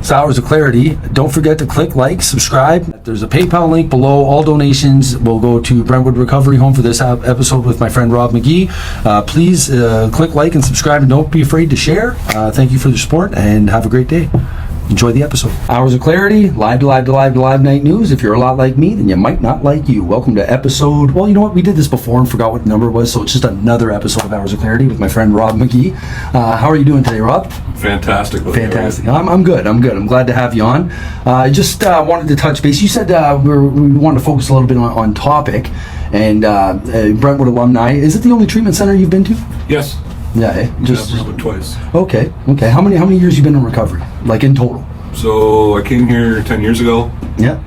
It's Hours of Clarity. Don't forget to click like, subscribe. There's a PayPal link below. All donations will go to Brentwood Recovery Home for this episode with my friend Rob McGee. Please click like and subscribe, and don't be afraid to share. Thank you for the support, and have a great day. Enjoy the episode. Hours of Clarity, live night news. If you're a lot like me, then you might not like you. Welcome to episode, well, you know what? We did this before and forgot what the number was, so it's just another episode of Hours of Clarity with my friend Rob McGee. How are you doing today, Rob? Fantastic. Fantastic. I'm good. I'm glad to have you on. I just wanted to touch base. You said we wanted to focus a little bit on topic, and Brentwood alumni. Is it the only treatment center you've been to? Yes. Yeah, just twice. Okay. How many years you been in recovery, like in total? So I came here 10 years ago. Yeah.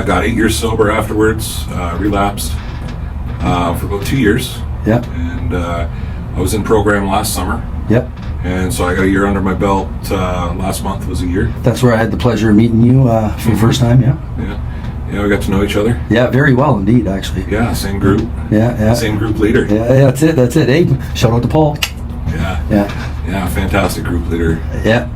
Got 8 years sober afterwards. Relapsed for about 2 years. Yeah. And I was in program last summer. Yep. And so I got a year under my belt. Last month was a year. That's where I had the pleasure of meeting you for the first time. Yeah, we got to know each other. Yeah, very well indeed, actually. Yeah, same group. Yeah. Same group leader. Yeah, that's it. Hey, shout out to Paul. Yeah, fantastic group leader. Yeah.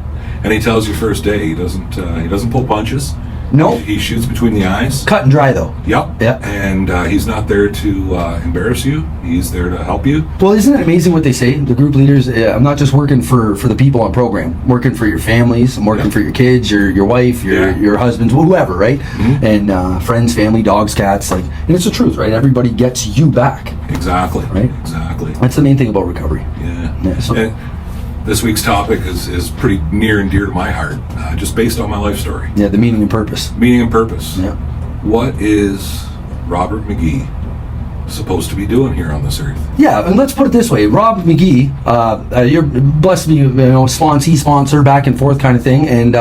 And he tells you first day he doesn't pull punches. No. He shoots between the eyes. Cut and dry though. Yep. And he's not there to embarrass you. He's there to help you. Well, isn't it amazing what they say? The group leaders, I'm not just working for the people on program. I'm working for your families. I'm working for your kids, your wife, your husbands, whoever, right? Mm-hmm. And friends, family, dogs, cats. And it's the truth, right? Everybody gets you back. Exactly. Right? Exactly. That's the main thing about recovery. Yeah. So, and this week's topic is pretty near and dear to my heart, just based on my life story. Yeah, the meaning and purpose. Meaning and purpose. Yeah. What is Robert McGee supposed to be doing here on this earth? Yeah, and let's put it this way. Rob McGee, you're blessed to be, sponsor, back and forth kind of thing, and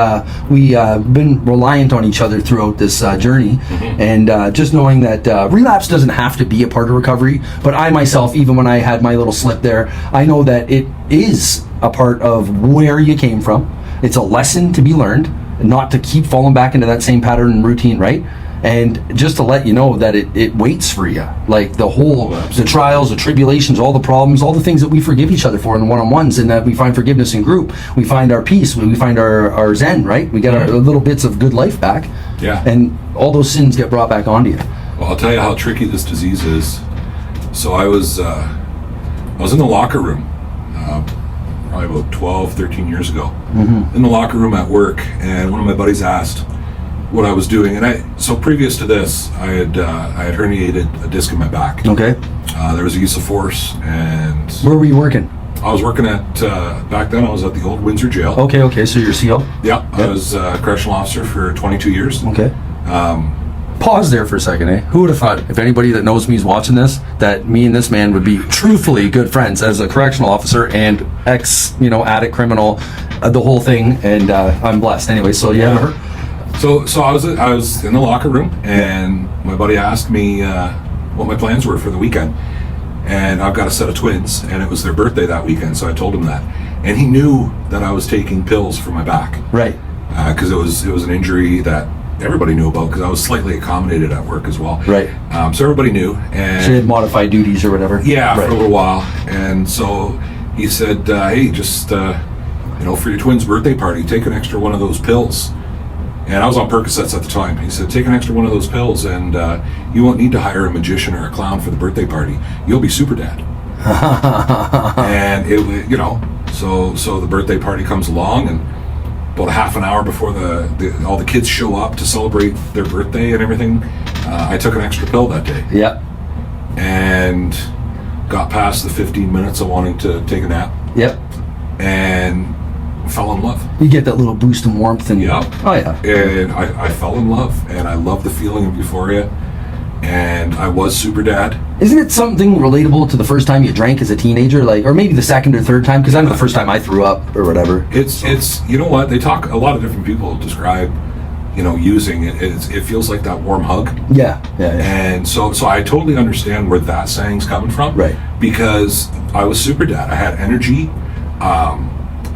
we've been reliant on each other throughout this journey, and just knowing that relapse doesn't have to be a part of recovery, but I myself, even when I had my little slip there, I know that it is a part of where you came from. It's a lesson to be learned, not to keep falling back into that same pattern and routine, right? And just to let you know that it waits for you. Like the trials, the tribulations, all the problems, all the things that we forgive each other for in the one-on-ones, and that we find forgiveness in group. We find our peace, we find our zen, right? We get our little bits of good life back. Yeah. And all those sins get brought back onto you. Well, I'll tell you how tricky this disease is. So I was in the locker room probably about 12, 13 years ago. Mm-hmm. In the locker room at work, and one of my buddies asked what I was doing, and so previous to this, I had herniated a disc in my back. Okay. There was a use of force, and where were you working? I was working at back then. I was at the old Windsor Jail. Okay. So you're CO. Yeah. I was a correctional officer for 22 years. Okay. Pause there for a second, eh? Who would have thought, if anybody that knows me is watching this, that me and this man would be truthfully good friends as a correctional officer and addict criminal, the whole thing, and I'm blessed. Anyway, so yeah. So I was in the locker room, and my buddy asked me what my plans were for the weekend, and I've got a set of twins, and it was their birthday that weekend, so I told him that, and he knew that I was taking pills for my back, right? Because it was an injury that everybody knew about, because I was slightly accommodated at work as well, right? So everybody knew, and so you had modified duties or whatever. Yeah, right. For a little while, and so he said, "Hey, just for your twins' birthday party, take an extra one of those pills." And I was on Percocets at the time. He said, take an extra one of those pills, and you won't need to hire a magician or a clown for the birthday party. You'll be super dad. And so the birthday party comes along, and about a half an hour before all the kids show up to celebrate their birthday and everything, I took an extra pill that day. Yep. And got past the 15 minutes of wanting to take a nap. Yep. And fell in love. You get that little boost in warmth and oh yeah, and I fell in love, and I love the feeling of euphoria, and I was super dad. Isn't it something relatable to the first time you drank as a teenager, or maybe the second or third time? Because I know the first time I threw up or whatever. It's you know what, they talk, a lot of different people describe using it. It feels like that warm hug. Yeah. And so I totally understand where that saying's coming from, right? Because I was super dad. I had energy.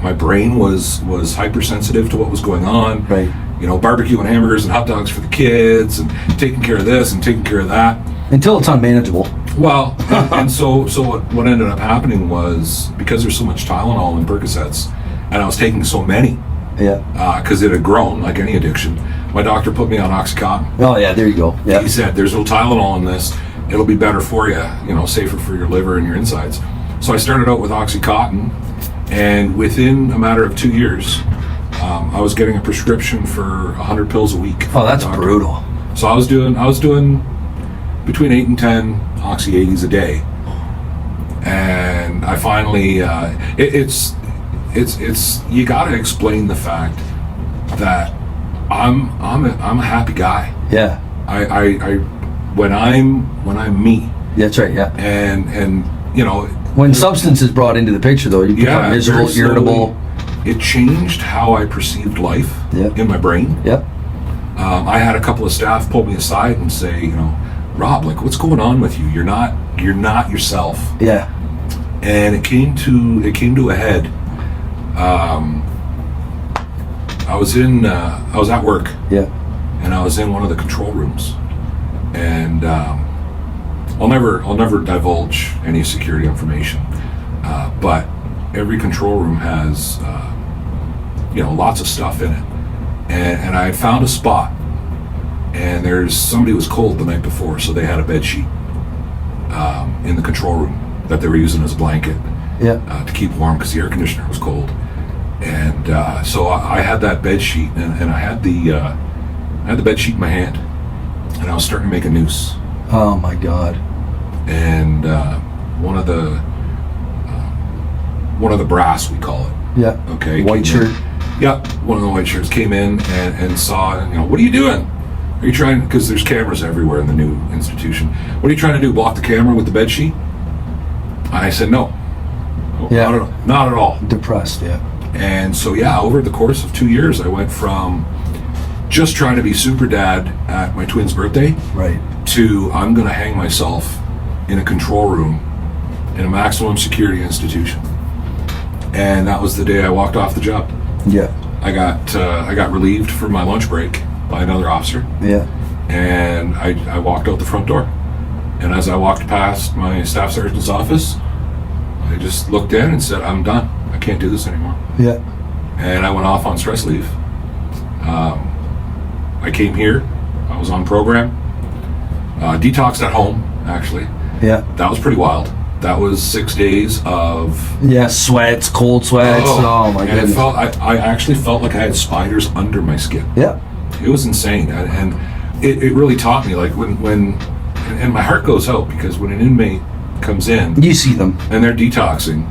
My brain was hypersensitive to what was going on. Right. Barbecue and hamburgers and hot dogs for the kids, and taking care of this and taking care of that. Until it's unmanageable. Well, and so what ended up happening was, because there's so much Tylenol and Percocets, and I was taking so many, Yeah. Because it had grown like any addiction. My doctor put me on Oxycontin. Oh yeah, there you go. Yeah. He said, "There's no Tylenol in this. It'll be better for you. Safer for your liver and your insides." So I started out with Oxycontin, and within a matter of 2 years, I was getting a prescription for 100 pills a week. Oh, that's brutal. So I was doing between 8 and 10 Oxy 80s a day, and I finally it's you got to explain the fact that I'm a happy guy. Yeah. I when I'm me. That's right. Yeah. And when substance is brought into the picture, though, you become miserable, irritable. It changed how I perceived life in my brain. Yep. I had a couple of staff pull me aside and say, Rob, like, what's going on with you? You're not yourself. Yeah. And it came to a head. I was at work. Yeah. And I was in one of the control rooms, and I'll never divulge any security information, but every control room has lots of stuff in it, and I had found a spot, and somebody was cold the night before, so they had a bed sheet in the control room that they were using as a blanket to keep warm because the air conditioner was cold, and so I had that bed sheet, and I had the bed sheet in my hand, and I was starting to make a noose. Oh my God! And one of the brass, we call it. Yeah. Okay. White shirt. Yeah, one of the white shirts came in and saw, what are you doing? Are you trying? Because there's cameras everywhere in the new institution. What are you trying to do? Block the camera with the bed sheet? I said no. Yeah. Not at all. Depressed. Yeah. And so over the course of 2 years, I went from just trying to be super dad at my twin's birthday, right, to I'm going to hang myself in a control room in a maximum security institution. And that was the day I walked off the job. Yeah. I got relieved for my lunch break by another officer. Yeah. And I walked out the front door. And as I walked past my staff sergeant's office, I just looked in and said, I'm done. I can't do this anymore. Yeah. And I went off on stress leave. I came here. I was on program. Detoxed at home, actually. Yeah. That was pretty wild. That was 6 days of sweats, cold sweats. Oh my goodness! I actually felt like I had spiders under my skin. Yeah, it was insane, and it really taught me, like, when and my heart goes out, because when an inmate comes in, you see them and they're detoxing,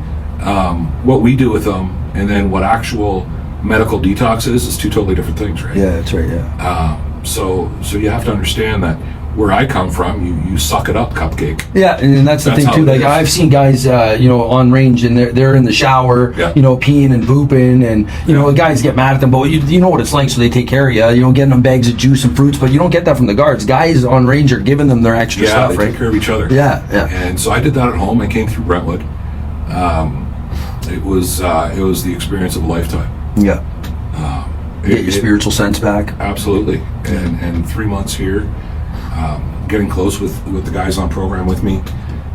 what we do with them and then what actual medical detox is two totally different things, right? Yeah, that's right. Yeah. So you have to understand that where I come from, you suck it up, cupcake. Yeah, and that's the thing too. Like, I've seen guys, on range, and they're in the shower, peeing and pooping, and the guys get mad at them. But you know what it's like, so they take care of you. Getting them bags of juice and fruits, but you don't get that from the guards. Guys on range are giving them their extra stuff, they right? take care of each other. Yeah. And so I did that at home. I came through Brentwood. It was the experience of a lifetime. Yeah. Get your spiritual sense back. Absolutely. And 3 months here. Getting close with the guys on program with me,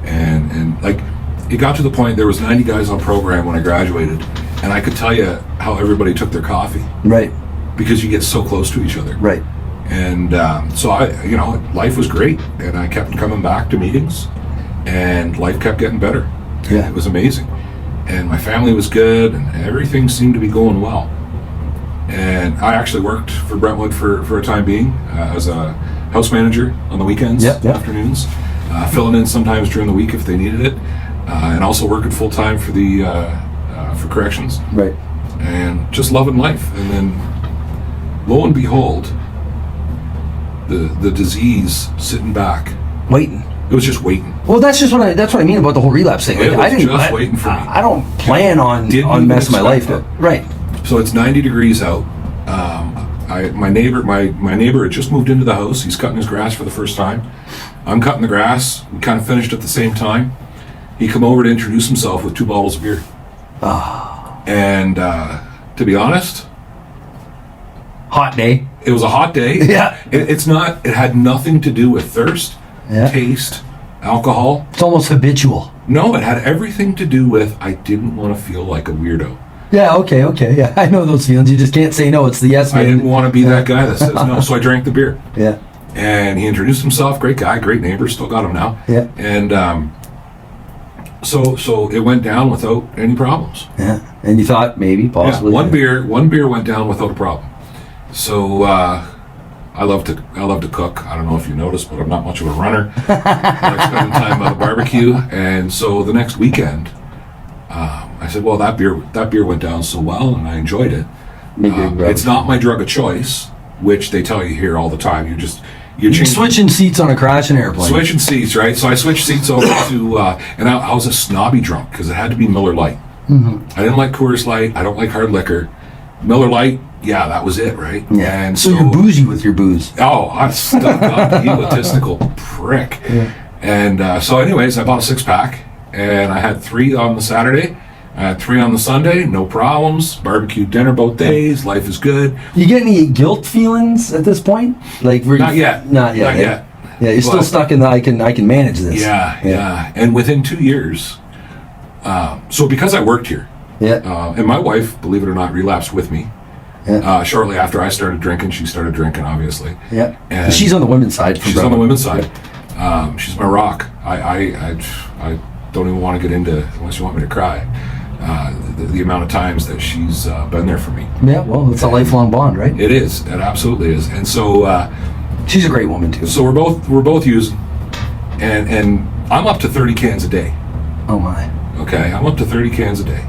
and like, it got to the point there was 90 guys on program when I graduated, and I could tell you how everybody took their coffee, right, because you get so close to each other, right. And so life was great, and I kept coming back to meetings, and life kept getting better. Yeah, it was amazing, and my family was good, and everything seemed to be going well. And I actually worked for Brentwood for a time being as a house manager on the weekends, afternoons, filling in sometimes during the week if they needed it, and also working full time for the for corrections. Right. And just loving life. And then, lo and behold, the disease sitting back, waiting. It was just waiting. Well, that's what I mean about the whole relapse thing. It was just waiting for me. I don't plan on messing my life up. Right. So it's 90 degrees out. My neighbor had just moved into the house. He's cutting his grass for the first time. I'm cutting the grass. We kind of finished at the same time. He come over to introduce himself with 2 bottles of beer. And to be honest, hot day. It was a hot day. Yeah. It had nothing to do with thirst, taste, alcohol. It's almost habitual. No, it had everything to do with, I didn't want to feel like a weirdo. Yeah, okay. Yeah, I know those feelings. You just can't say no. It's the yes man. I didn't want to be that guy that says no, so I drank the beer. Yeah. And he introduced himself. Great guy, great neighbor. Still got him now. Yeah. And so it went down without any problems. Yeah. And you thought maybe, possibly. Yeah, one beer went down without a problem. So I love to cook. I don't know if you noticed, but I'm not much of a runner. I like spending time by the barbecue. And so the next weekend, I said, well, that beer went down so well, and I enjoyed it. It's not my drug of choice, which they tell you here all the time. You're switching seats on a crashing airplane. Switching seats, right? So I switched seats over to, and I was a snobby drunk because it had to be Miller Lite. Mm-hmm. I didn't like Coors Light. I don't like hard liquor. Miller Lite, yeah, that was it, right? Yeah. And so you're bougie with your booze. Oh, I'm stuck up, egotistical prick. Yeah. And so, anyways, I bought a 6-pack, and I had 3 on the Saturday. I had 3 on the Sunday, no problems. Barbecue dinner both days. Life is good. You get any guilt feelings at this point? Like not yet. Not yet. Yeah, you're still stuck in the I can manage this. Yeah. And within 2 years, so because I worked here, and my wife, believe it or not, relapsed with me. Yeah. Shortly after I started drinking, she started drinking, obviously. Yeah. And she's on the women's side. She's on the women's side. She's my rock. I don't even want to get into, unless you want me to cry, the amount of times that she's been there for me. Yeah, well, it's a lifelong bond, right? It is. It absolutely is. And so she's a great woman too. So we're both using, and I'm up to 30 cans a day. Oh my. Okay, I'm up to 30 cans a day,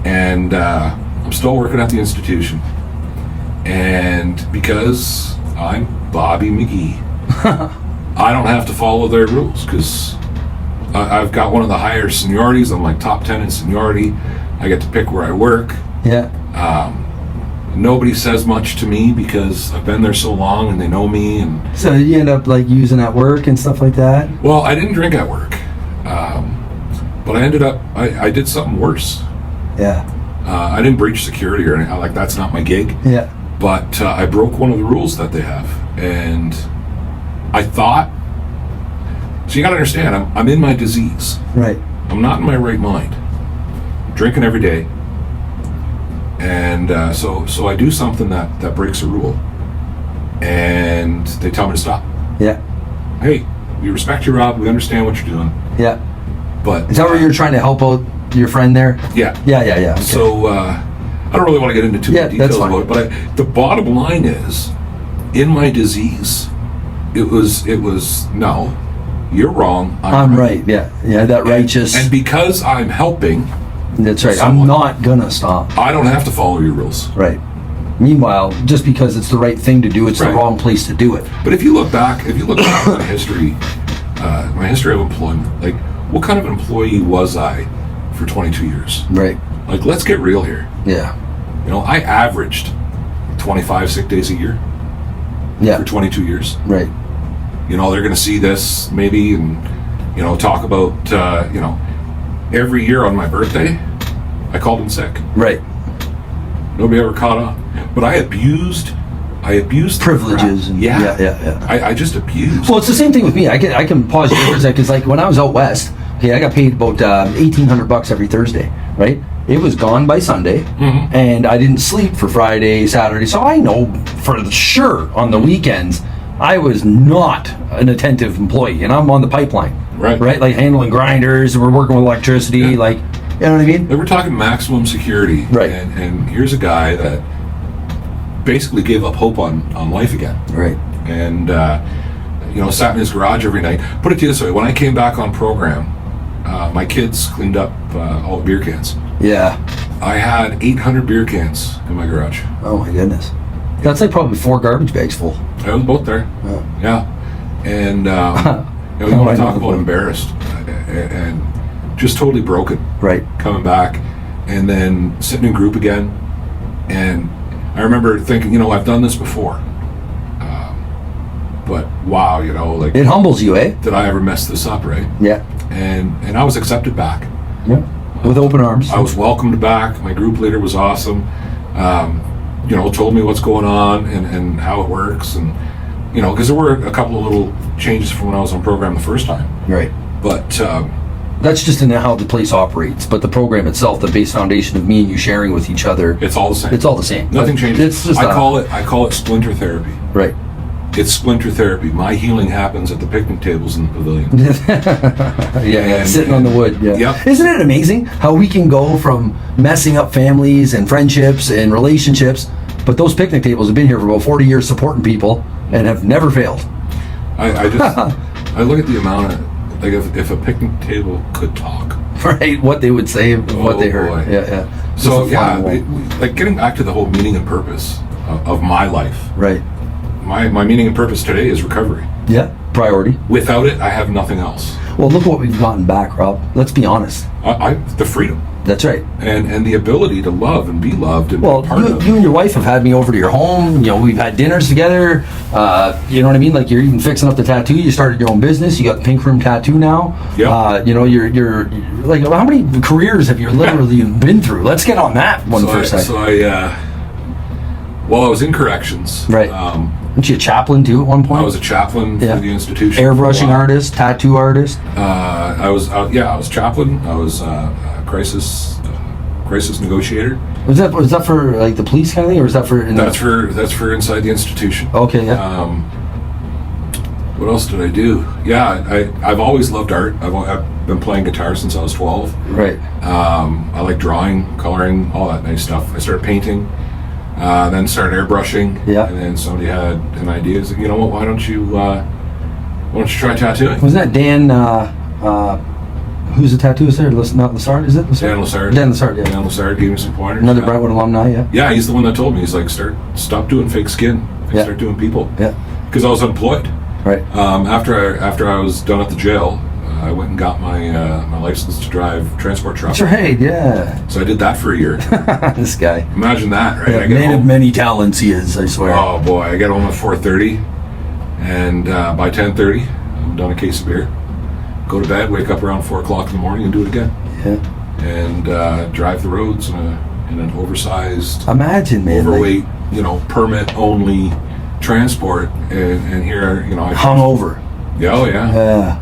and I'm still working at the institution. And because I'm Bobby McGee, I don't have to follow their rules because I've got one of the higher seniorities. I'm like top 10 in seniority. I get to pick where I work. Yeah. Nobody says much to me because I've been there so long and they know me. And so you end up like using at work and stuff like that? Well, I didn't drink at work, but I ended up I did something worse. Yeah. I didn't breach security or anything. Like, that's not my gig. Yeah. But I broke one of the rules that they have, and I thought. So you got to understand, I'm in my disease. Right. I'm not in my right mind. I'm drinking every day, and so I do something that breaks a rule, and they tell me to stop. Yeah. Hey, we respect you, Rob. We understand what you're doing. Yeah. But is that where you're trying to help out your friend there? Yeah. Yeah. Okay. So I don't really want to get into too many details about it, but the bottom line is, in my disease, it was no, you're wrong. I'm right. Yeah. That righteous. And because I'm helping. That's right. Someone, I'm not gonna stop. I don't have to follow your rules. Right. Meanwhile, just because it's the right thing to do, it's the wrong place to do it. But if you look back at my history of employment, like, what kind of employee was I for 22 years? Right. Like, let's get real here. Yeah. I averaged 25 sick days a year. Yeah. For 22 years. Right. They're going to see this maybe and, talk about, every year on my birthday, I called in sick. Right. Nobody ever caught on. But I abused privileges. And yeah. I just abused. Well, it's the same thing with me. I can pause you for a second, because like when I was out west, I got paid about $1,800 every Thursday, right? It was gone by Sunday, and I didn't sleep for Friday, Saturday. So I know for sure on the weekends, I was not an attentive employee, and I'm on the pipeline, right? Like handling grinders, we're working with electricity, like, you know what I mean? They were talking maximum security, right? And here's a guy that basically gave up hope on life again, right? And sat in his garage every night. Put it to you this way: when I came back on program, my kids cleaned up all the beer cans. Yeah. I had 800 beer cans in my garage. Oh my goodness. That's like probably 4 garbage bags full. I was both there. Oh. Yeah. And you want to talk about embarrassed and just totally broken. Right. Coming back and then sitting in group again. And I remember thinking, I've done this before. But wow, like, it humbles you, eh? Did I ever mess this up, right? Yeah. And I was accepted back. Yeah. With open arms. I was welcomed back. My group leader was awesome. Told me what's going on and how it works, and because there were a couple of little changes from when I was on program the first time. Right. But That's just in how the place operates. But the program itself, the base foundation of me and you sharing with each other, It's all the same. it's all the same. Nothing changes. It's just I call it splinter therapy. right. It's splinter therapy. My healing happens at the picnic tables in the pavilion. Yeah, sitting on the wood. Yeah. Yep. Isn't it amazing how we can go from messing up families and friendships and relationships, but those picnic tables have been here for about 40 years supporting people and have never failed. I just I look at the amount of, like, if a picnic table could talk. Right, what they would say, what they heard. Boy. Yeah. So Just a fun yeah, one. like getting back to the whole meaning and purpose of my life. Right. My meaning and purpose today is recovery. Yeah. Priority. Without it, I have nothing else. Well, look what we've gotten back, Rob. Let's be honest. The freedom That's right. and the ability to love and be loved and Well, be part of. you and your wife have had me over to your home. You know, we've had dinners together. You know what I mean? Like, you're even fixing up the tattoo. You started your own business. You got the Pink Room Tattoo now. Yeah. You know, you're like, how many careers have you literally been through? Let's get on that one for a second. While I was in corrections, Right. Weren't you a chaplain too at one point? I was a chaplain Yeah. for the institution. Airbrushing artist, tattoo artist. I was chaplain. I was crisis negotiator. Was that for like the police kind of thing, or was that for? That's for inside the institution. Okay, yeah. What else did I do? Yeah, I've always loved art. I've been playing guitar since I was 12. Right. I like drawing, coloring, all that nice stuff. I started painting, then started airbrushing. Yeah. And then somebody had an idea. It's like, you know what? Why don't you try tattooing? Wasn't that Dan? Who's the tattooist there? Not Lassard, is it? Dan Lassard. Dan Lassard, yeah. Dan Lassard gave me some pointers. Another Brentwood alumni, yeah. Yeah, he's the one that told me. He's like, stop doing fake skin. Yeah. Start doing people. Yeah. Because I was unemployed. Right. After I was done at the jail, I went and got my license to drive transport truck. That's right, yeah. So I did that for a year. This guy. Imagine that, right? Yeah, I get man of home. many talents he is, I swear. Oh boy, I get home at 4:30, and by 10:30, I'm done a case of beer. Go to bed, wake up around 4 o'clock in the morning, and do it again. Yeah. And drive the roads in an oversized, Imagine, man. overweight, permit only transport, and here, I Hung over. Yeah, oh yeah. Yeah.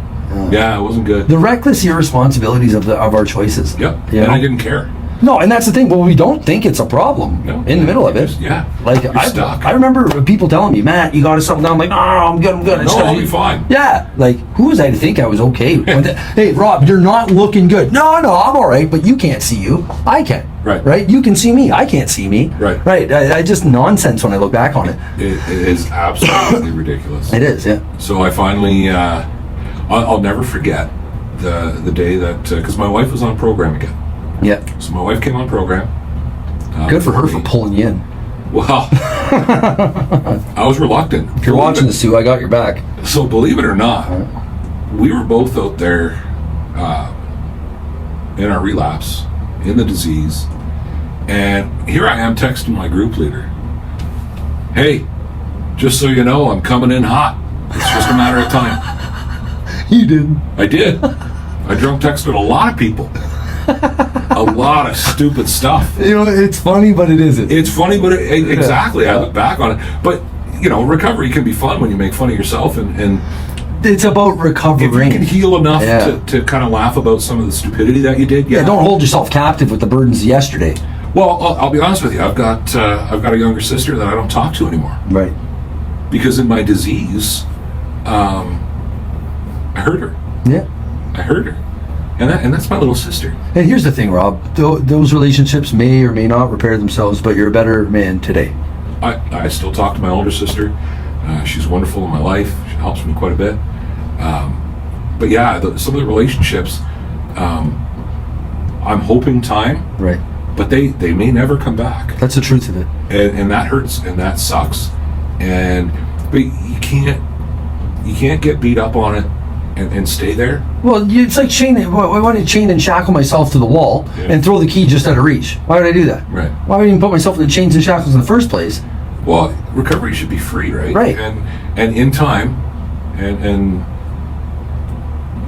Yeah, it wasn't good. The reckless irresponsibilities of our choices. Yep. You And know? I didn't care. No, and that's the thing. Well, we don't think it's a problem No. in the middle of it. Yeah. Like, You're stuck. I remember people telling me, Matt, you got to settle down. I'm like, no, I'm good. No, I'll be fine. Yeah. Like, who was I to think I was okay? Hey, Rob, you're not looking good. No, I'm all right, but you can't see you. I can. Right. Right? You can see me. I can't see me. Right. Right. I just nonsense when I look back on it. It is absolutely ridiculous. It is, yeah. So I finally, I'll never forget the day that, because my wife was on program again. Yeah. So my wife came on program. Good for her for me. pulling you in. Well, I was reluctant. If you're watching this, Sue, I got your back. So believe it or not, we were both out there in our relapse, in the disease, and here I am texting my group leader. Hey, just so you know, I'm coming in hot. It's just a matter of time. You did. I did. I drunk texted a lot of people. A lot of stupid stuff. You know, it's funny, but it isn't. It's funny, but exactly. Yeah. I look back on it. But, recovery can be fun when you make fun of yourself. And It's about if you recovering. can heal enough Yeah. to kind of laugh about some of the stupidity that you did. Yeah, don't hold yourself captive with the burdens of yesterday. Well, I'll be honest with you. I've got a younger sister that I don't talk to anymore. Right. Because in my disease, I hurt her. Yeah. I hurt her. And that's my little sister. And here's the thing, Rob. Those relationships may or may not repair themselves, but you're a better man today. I still talk to my older sister. She's wonderful in my life. She helps me quite a bit. But yeah, some of the relationships, I'm hoping time, Right. but they may never come back. That's the truth of it. And that hurts and that sucks. But you can't get beat up on it and stay there. Well, it's like why would I chain and shackle myself to the wall and throw the key just out of reach? Why would I do that? Right. Why would I even put myself in the chains and shackles in the first place? Well, recovery should be free, right? Right. And in time, and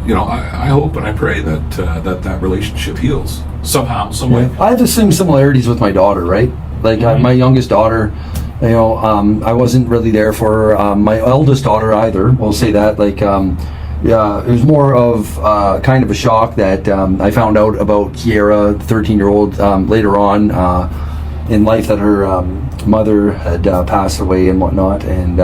I hope and I pray that relationship heels somehow, some way. I have the same similarities with my daughter, right? Like my youngest daughter, I wasn't really there for her. My eldest daughter either. We'll say that. Like, it was more of kind of a shock that I found out about Kiera, the 13-year-old, later on in life, that her mother had passed away and whatnot. And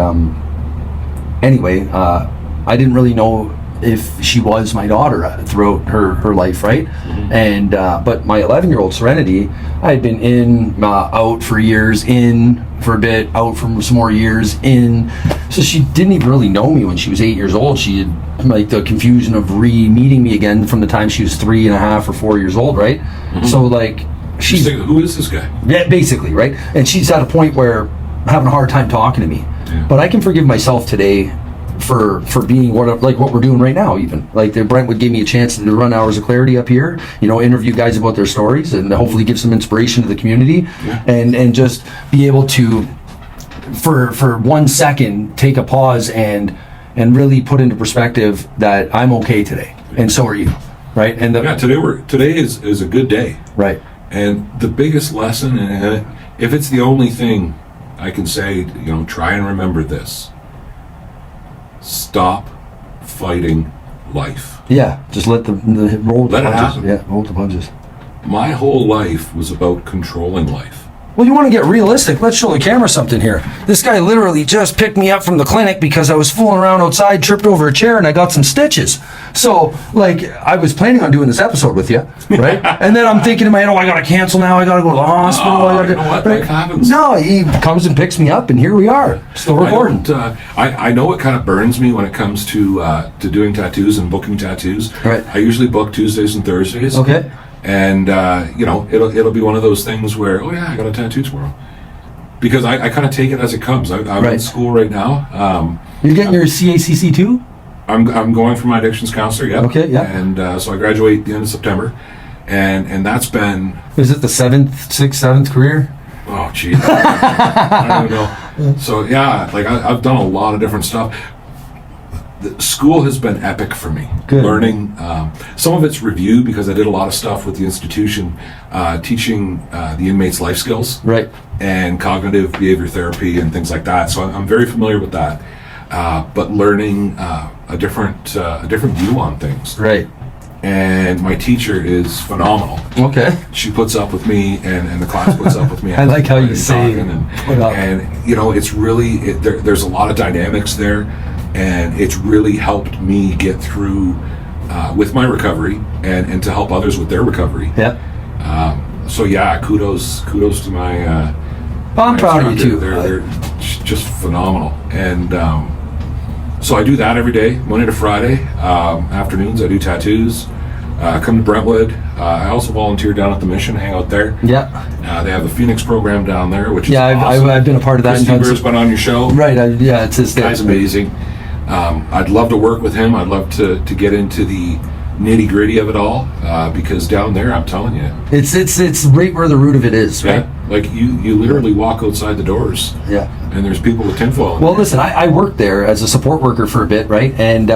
anyway, I didn't really know if she was my daughter throughout her life, right? And but my 11-year-old Serenity, I had been in, out for years, in for a bit, out for some more years, in. So she didn't even really know me when she was 8 years old. She had like the confusion of re-meeting me again from the time she was 3.5 or 4 years old, right? So like she's thinking, who is this guy? Yeah, basically, right? And she's at a point where having a hard time talking to me. But I can forgive myself today for being what we're doing right now. Even like Brent would give me a chance to run Hours of Clarity up here, interview guys about their stories and hopefully give some inspiration to the community, and just be able to for 1 second take a pause and really put into perspective that I'm okay today, and so are you, right? And today is a good day, right? And the biggest lesson, and if it's the only thing I can say, try and remember this: stop fighting life. Yeah, just let the roll the Let it punches. happen. Yeah, roll the punches. My whole life was about controlling life. Well, you want to get realistic? Let's show the camera something here. This guy literally just picked me up from the clinic because I was fooling around outside, tripped over a chair, and I got some stitches. So, like, I was planning on doing this episode with you, right? And then I'm thinking in my head, I got to cancel now. I got to go to the hospital. You know what? Life happens. No, he comes and picks me up, and here we are, still recording. I know it kind of burns me when it comes to doing tattoos and booking tattoos. Right. I usually book Tuesdays and Thursdays. Okay. And it'll be one of those things where, I got a tattoo tomorrow, because I kind of take it as it comes. I'm in school right now. You're getting your CACC too? I'm going for my addictions counselor. Yeah. Okay. Yeah. And so I graduate at the end of September, and that's been. Is it the seventh career? Oh, geez. I don't know. So yeah, like I've done a lot of different stuff. The school has been epic for me. Good. Learning, some of it's review because I did a lot of stuff with the institution, teaching the inmates life skills, right, and cognitive behavior therapy and things like that. So I'm very familiar with that. But learning a different view on things, right. And my teacher is phenomenal. Okay. She puts up with me, and the class puts up with me. I like how you say and it's really there's a lot of dynamics there. And it's really helped me get through with my recovery and to help others with their recovery. Yeah. So yeah, kudos to my. I'm proud of you too. They're just phenomenal, and so I do that every day, Monday to Friday. Afternoons I do tattoos. Come to Brentwood. I also volunteer down at the Mission, hang out there. Yeah. They have the Phoenix program down there, which is awesome. I've been a part of that. Christy been on your show. Right. It's his thing. Guy's amazing. I'd love to work with him. I'd love to get into the nitty-gritty of it all, because down there, I'm telling you, it's right where the root of it is, right? Yeah, like you literally walk outside the doors, and there's people with tinfoil. Well, listen, I worked there as a support worker for a bit, right? And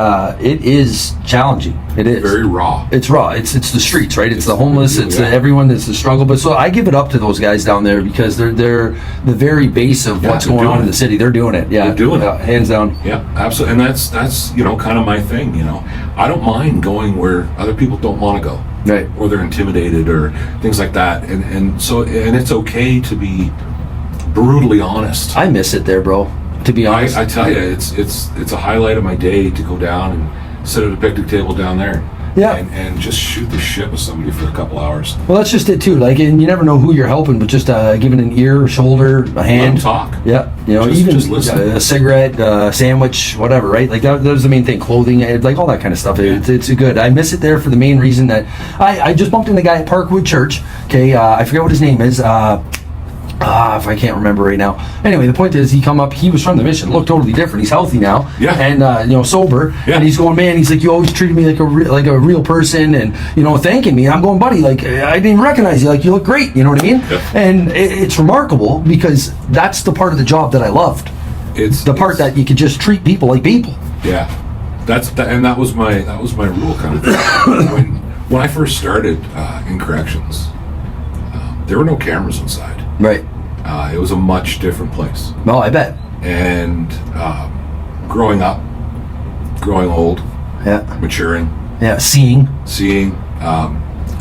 it is challenging. It is very raw. It's raw. It's the streets, right? It's the homeless. It's everyone that's the struggle. But so I give it up to those guys down there because they're the very base of what's going on in the city. They're doing it. Yeah, they're doing it, hands down. Yeah, absolutely. And that's kind of my thing. I don't mind going where other people don't want to go, right? Or they're intimidated or things like that. And so it's okay to be brutally honest. I miss it there, bro. To be honest, I tell you, it's a highlight of my day to go down and sit at a picnic table down there. Yeah. And just shoot the shit with somebody for a couple hours. Well, that's just it too. Like, and you never know who you're helping, but just giving an ear, a shoulder, a hand. Let them talk. Yeah. Just listen. A cigarette, a sandwich, whatever, right? Like that's the main thing. Clothing, like all that kind of stuff. Yeah. It's good. I miss it there for the main reason that I just bumped into a guy at Parkwood Church. Okay, I forget what his name is. If I can't remember right now. Anyway, the point is, he was from the Mission, looked totally different. He's healthy now, and sober. Yeah. And he's going, man. He's like, you always treated me like a real person, and thanking me. I'm going, buddy, like I didn't recognize you. Like you look great. You know what I mean? Yeah. And it's remarkable because that's the part of the job that I loved. It's the part that you could just treat people like people. Yeah, and that was my rule kind of thing. when I first started in corrections, there were no cameras inside. Right. It was a much different place. Well, I bet. And growing up, growing old, maturing, seeing.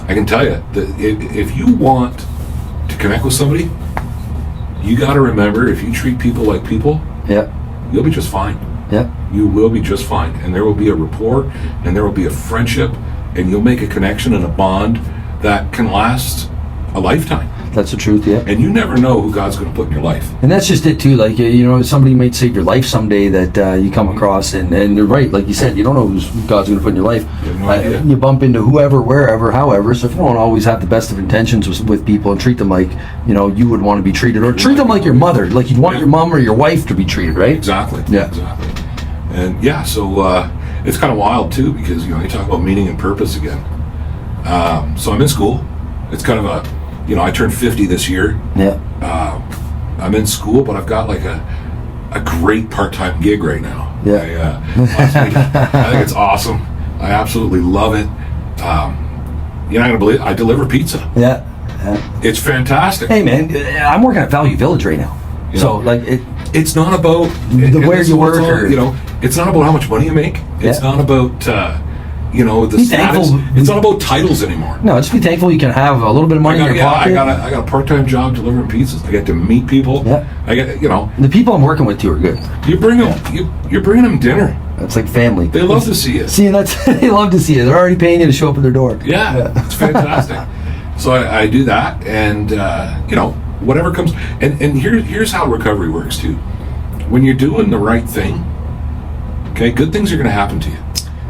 I can tell you that if you want to connect with somebody, you got to remember, if you treat people like people, you'll be just fine. You will be just fine, and there will be a rapport, and there will be a friendship, and you'll make a connection and a bond that can last a lifetime. That's the truth, And you never know who God's going to put in your life. And that's just it too. Like, somebody might save your life someday that you come across, and you're right. Like you said, you don't know who God's going to put in your life. You have no idea. You bump into whoever, wherever, however. So if you don't always have the best of intentions with people and treat them like you would want to be treated, or treat them like your mother, like you'd want your mom or your wife to be treated, right? Exactly. Yeah. Exactly. And so it's kind of wild too, because you talk about meaning and purpose again. So I'm in school. It's kind of a I turned 50 this year. I'm in school, but I've got like a great part-time gig right now. Last week, I think it's awesome. I absolutely love it. You're not gonna believe it, I deliver pizza. It's fantastic. Hey man, I'm working at Value Village right now. So like it's not about where you work, it's not about how much money you make. It's not about the status. It's not about titles anymore. No, just be thankful you can have a little bit of money in your pocket. I got a part-time job delivering pizzas. I get to meet people. I get the people I'm working with too are good. You bring them you're bringing them dinner. That's like family. They love to see you. See, they love to see you. They're already paying you to show up at their door. It's fantastic. So I do that, and whatever comes. And here's how recovery works too. When you're doing the right thing, okay, good things are going to happen to you.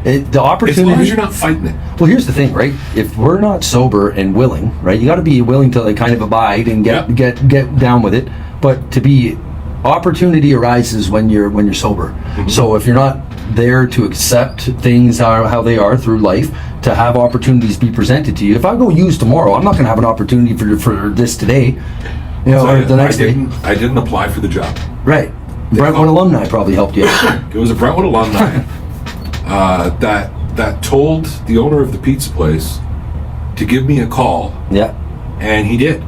The opportunity, as long as you're not fighting it. Well, here's the thing, right? If we're not sober and willing, right, you got to be willing to like kind of abide and get down with it. But to be, opportunity arises when you're sober. Mm-hmm. So if you're not there to accept things how they are through life, to have opportunities be presented to you. If I go use tomorrow, I'm not going to have an opportunity for this today, or the next day. I didn't apply for the job. Right. Brentwood alumni probably helped you. It was a Brentwood alumni. That told the owner of the pizza place to give me a call. And he did.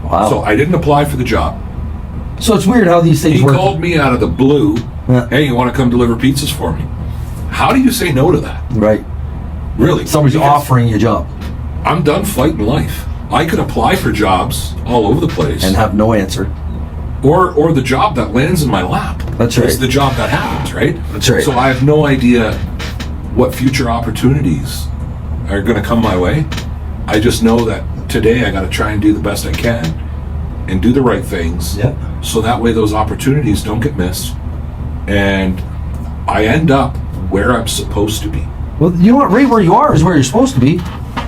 Wow. So I didn't apply for the job. So it's weird how these things work. He called me out of the blue. Hey, you want to come deliver pizzas for me? How do you say no to that? Right. Really? Somebody's offering you a job. I'm done fighting life. I could apply for jobs all over the place. And have no answer. Or the job that lands in my lap. That's right. It's the job that happens, right? That's right. So I have no idea what future opportunities are going to come my way. I just know that today I got to try and do the best I can and do the right things. So that way those opportunities don't get missed. And I end up where I'm supposed to be. Well, you know what? Right where you are is where you're supposed to be.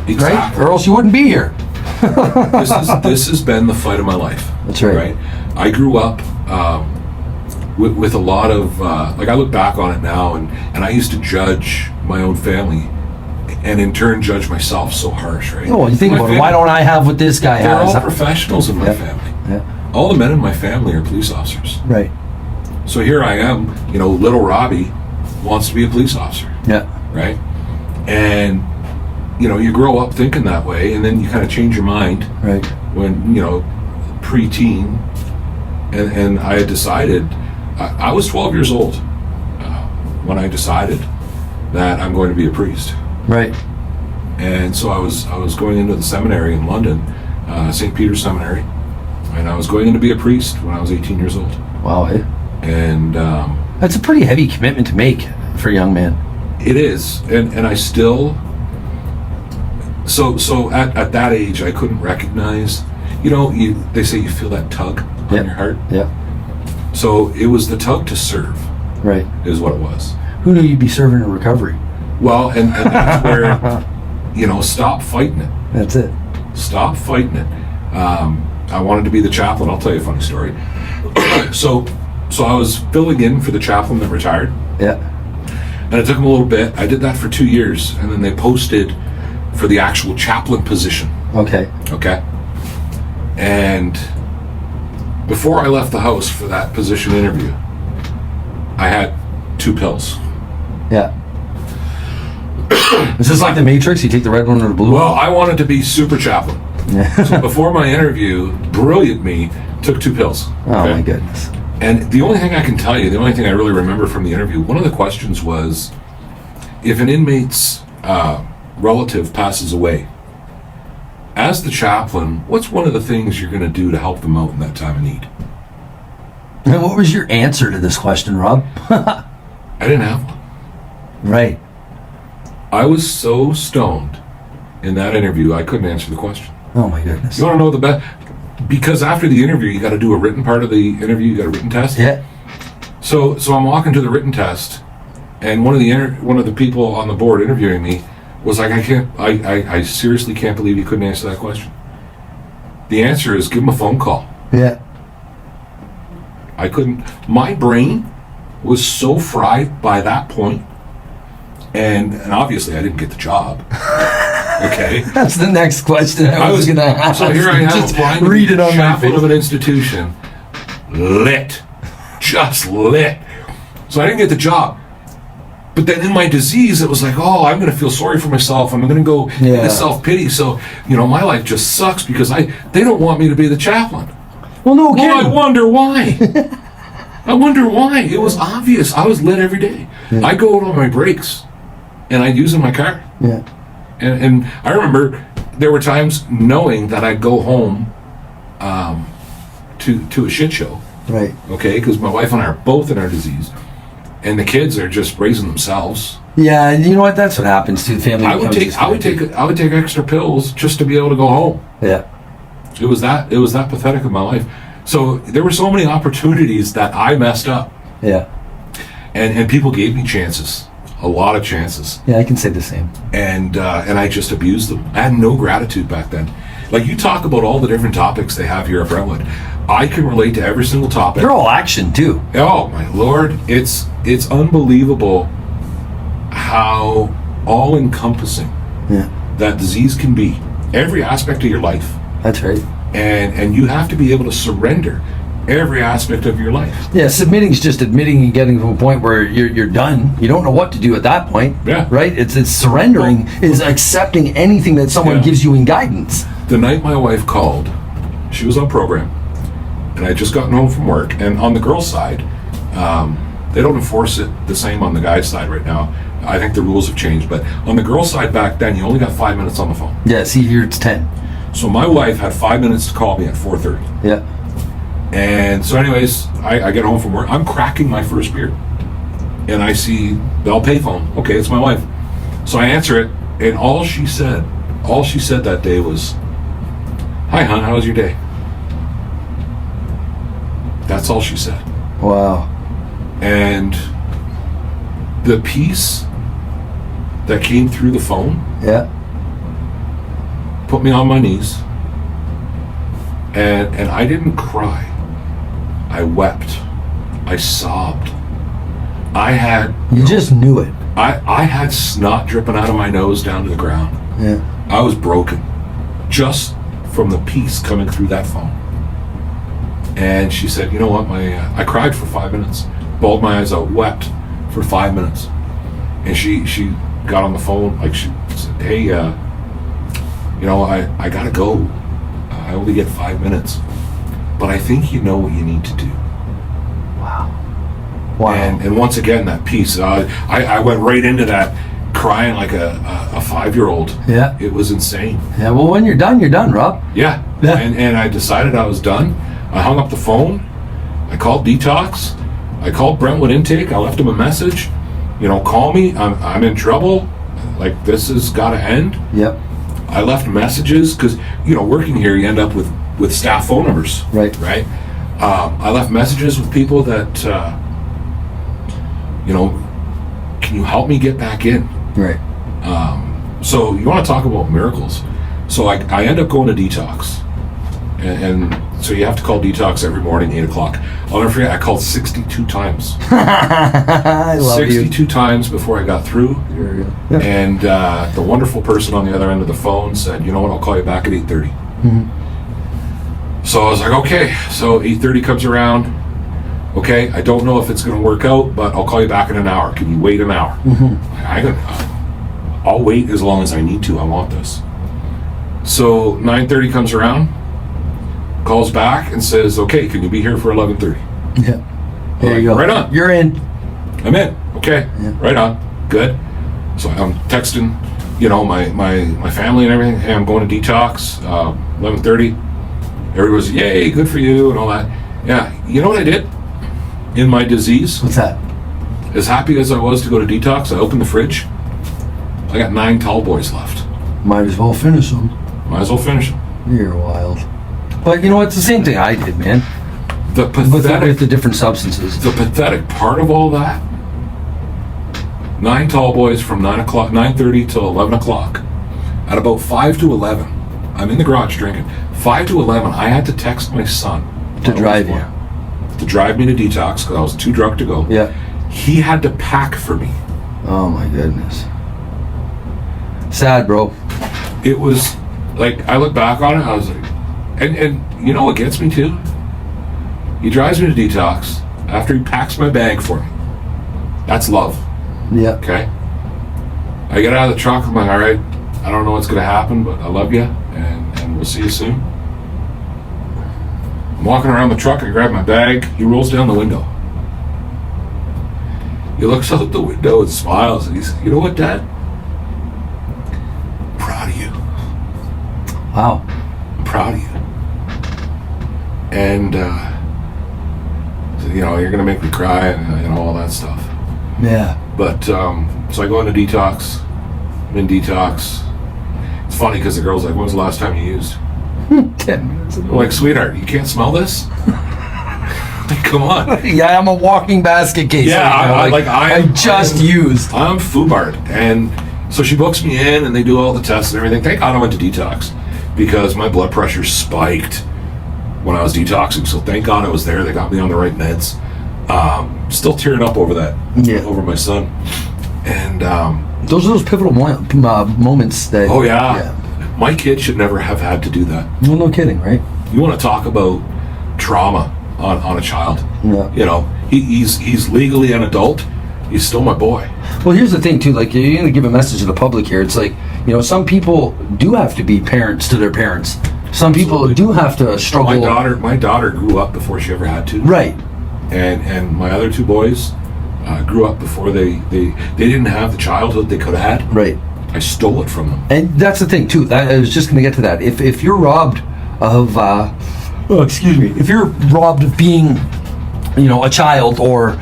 Exactly. Right? Or else you wouldn't be here. This has been the fight of my life. That's right. I grew up with a lot of I look back on it now, and I used to judge my own family, and in turn judge myself so harsh, right? Oh, you think about it. Why don't I have what this guy has? They're all professionals in my family. All the men in my family are police officers. Right. So here I am, little Robbie wants to be a police officer. Right. And you grow up thinking that way, and then you kind of change your mind. Right. When pre-teen, and I had decided, I was 12 years old when I decided that I'm going to be a priest. Right. And so I was going into the seminary in London, St. Peter's Seminary, and I was going in to be a priest when I was 18 years old. Wow. Eh? And that's a pretty heavy commitment to make for a young man. It is, and I still. So at that age, I couldn't recognize. They say you feel that tug on your heart. So it was the tug to serve. Right. Is what it was. Who knew you'd be serving in recovery? Well, and that's where, stop fighting it. That's it. Stop fighting it. I wanted to be the chaplain. I'll tell you a funny story. So I was filling in for the chaplain that retired. And it took him a little bit. I did that for 2 years, and then they posted for the actual chaplain position. Okay. And before I left the house for that position interview, I had 2 pills. Is this like the Matrix? You take the red one or the blue one? Well, I wanted to be super chaplain. So before my interview, brilliant me took 2 pills. Oh my goodness. And the only thing I can tell you, the only thing I really remember from the interview, one of the questions was, if an inmate's relative passes away, as the chaplain, what's one of the things you're going to do to help them out in that time of need? And what was your answer to this question, Rob? I didn't have one. Right. I was so stoned in that interview, I couldn't answer the question. Oh my goodness. You want to know the best? Because after the interview, you got to do a written part of the interview. You got a written test. Yeah. So I'm walking to the written test, and one of the people on the board interviewing me was like, I seriously can't believe you couldn't answer that question. The answer is give him a phone call. Yeah. I couldn't. My brain was so fried by that point, and obviously I didn't get the job. Okay. That's the next question I was going to ask. So here I am, Just applying read to it be on my chaplain face. of an institution, lit, just lit. So I didn't get the job. But then in my disease, it was like, oh, I'm going to feel sorry for myself. I'm going to go into self-pity. So, my life just sucks because they don't want me to be the chaplain. Well, no Well, kidding. I wonder why. I wonder why. It was obvious. I was lit every day. Yeah. I go out on my breaks, and I'd use in my car. Yeah. And I remember there were times knowing that I'd go home to a shit show. Right. Okay, because my wife and I are both in our disease, and the kids are just raising themselves. Yeah, and you know what? That's what happens to the family. I would take extra pills just to be able to go home. Yeah. It was that pathetic in my life. So there were so many opportunities that I messed up, Yeah. and people gave me chances, a lot of chances, Yeah, I can say the same. and I just abused them. I had no gratitude back then. Like, you talk about all the different topics they have here at Brentwood, I can relate to every single topic. They're all action too. Oh my Lord, it's unbelievable how all-encompassing Yeah. that disease can be. Every aspect of your life, That's right. and you have to be able to surrender every aspect of your life. Yeah, submitting is just admitting and getting to a point where you're done. You don't know what to do at that point. Yeah. Right? It's surrendering is accepting anything that someone gives you in guidance. The night my wife called, she was on program, and I had just gotten home from work. And on the girls' side, they don't enforce it the same on the guys' side right now. I think the rules have changed, but on the girls' side back then, you only got 5 minutes on the phone. Yeah, see here it's 10. So my wife had 5 minutes to call me at 4:30. Yeah. And so anyways, I get home from work. I'm cracking my first beer. And I see Bell payphone. Okay, it's my wife. So I answer it, and all she said that day was, "Hi, hon, how was your day?" That's all she said. Wow. And the peace that came through the phone Yeah. put me on my knees. And I didn't cry. I wept. I sobbed. You just knew it. I had snot dripping out of my nose down to the ground. Yeah. I was broken just from the peace coming through that phone. And she said, "You know what? I cried for 5 minutes, bawled my eyes out, wept for 5 minutes." And she got on the phone, like she said, "Hey, I gotta go. I only get 5 minutes, but I think you know what you need to do." Wow. Wow. And once again, that peace. I went right into that, crying like a 5-year-old. Yeah. It was insane. Yeah, well, when you're done, Rob. Yeah. Yeah. And I decided I was done. I hung up the phone. I called Detox. I called Brentwood Intake. I left them a message. Call me. I'm in trouble. Like, this has got to end. Yep. I left messages because, working here, you end up with staff phone numbers. Right. Right. I left messages with people that, can you help me get back in? Right. So you want to talk about miracles. So I end up going to Detox. And so you have to call Detox every morning, 8 o'clock. I'll never forget, I called 62 times. I love 62 times before I got through. Yeah. And the wonderful person on the other end of the phone said, "You know what, I'll call you back at 8:30. Mm-hmm. So I was like, okay. So 8:30 comes around. Okay, I don't know if it's going to work out, but I'll call you back in an hour. Can you wait an hour? Mm-hmm. I'll wait as long as I need to. I want this. So 9:30 comes around, calls back and says, "Okay, can you be here for 11:30? Yeah. There you go. Right on. You're in. I'm in. Okay. Yeah. Right on. Good. So I'm texting, my family and everything. Hey, I'm going to detox. 11:30. Everybody's yay, good for you and all that. Yeah, you know what I did in my disease? What's that? As happy as I was to go to detox, I opened the fridge. I got 9 tall boys left. Might as well finish them. Might as well finish them. You're wild. But you know what? It's the same thing I did, man. The pathetic, with the different substances. the pathetic part of all that, 9 tall boys from 9:30 till 11 o'clock. At about 5 to 11, I'm in the garage drinking. 5 to 11, I had to text my son. To drive you. To drive me to detox because I was too drunk to go. Yeah. He had to pack for me. Oh my goodness. Sad, bro. It was like, I look back on it, I was like, and you know what gets me too? He drives me to detox after he packs my bag for me. That's love. Yeah. Okay? I get out of the truck, I'm like, all right, I don't know what's going to happen, but I love you, and we'll see you soon. I'm walking around the truck, I grab my bag, he rolls down the window. He looks out the window and smiles, and he says, you know what, Dad? I'm proud of you. Wow. I'm proud of you. And, you're going to make me cry and all that stuff. Yeah. But, so I go into detox. I'm in detox. It's funny because the girl's like, when was the last time you used? 10 minutes ago. I'm like, sweetheart, you can't smell this? Like, come on. Yeah, I'm a walking basket case. Yeah, right now. I just used. I'm FUBAR'd. And so she books me in and they do all the tests and everything. Thank God I went to detox because my blood pressure spiked when I was detoxing. So thank God I was there. They got me on the right meds. Still tearing up over that, over my son. And those are those pivotal moments that. Oh yeah. My kid should never have had to do that. Well, no kidding, right? You want to talk about trauma on a child? Yeah. He's legally an adult. He's still my boy. Well, here's the thing too. Like, you're going to give a message to the public here. It's like, some people do have to be parents to their parents. Some people do have to struggle. My daughter grew up before she ever had to. Right. And my other 2 boys grew up before they didn't have the childhood they could have had. Right. I stole it from them. And that's the thing too. I was just going to get to that. If you're robbed of, if you're robbed of being, a child or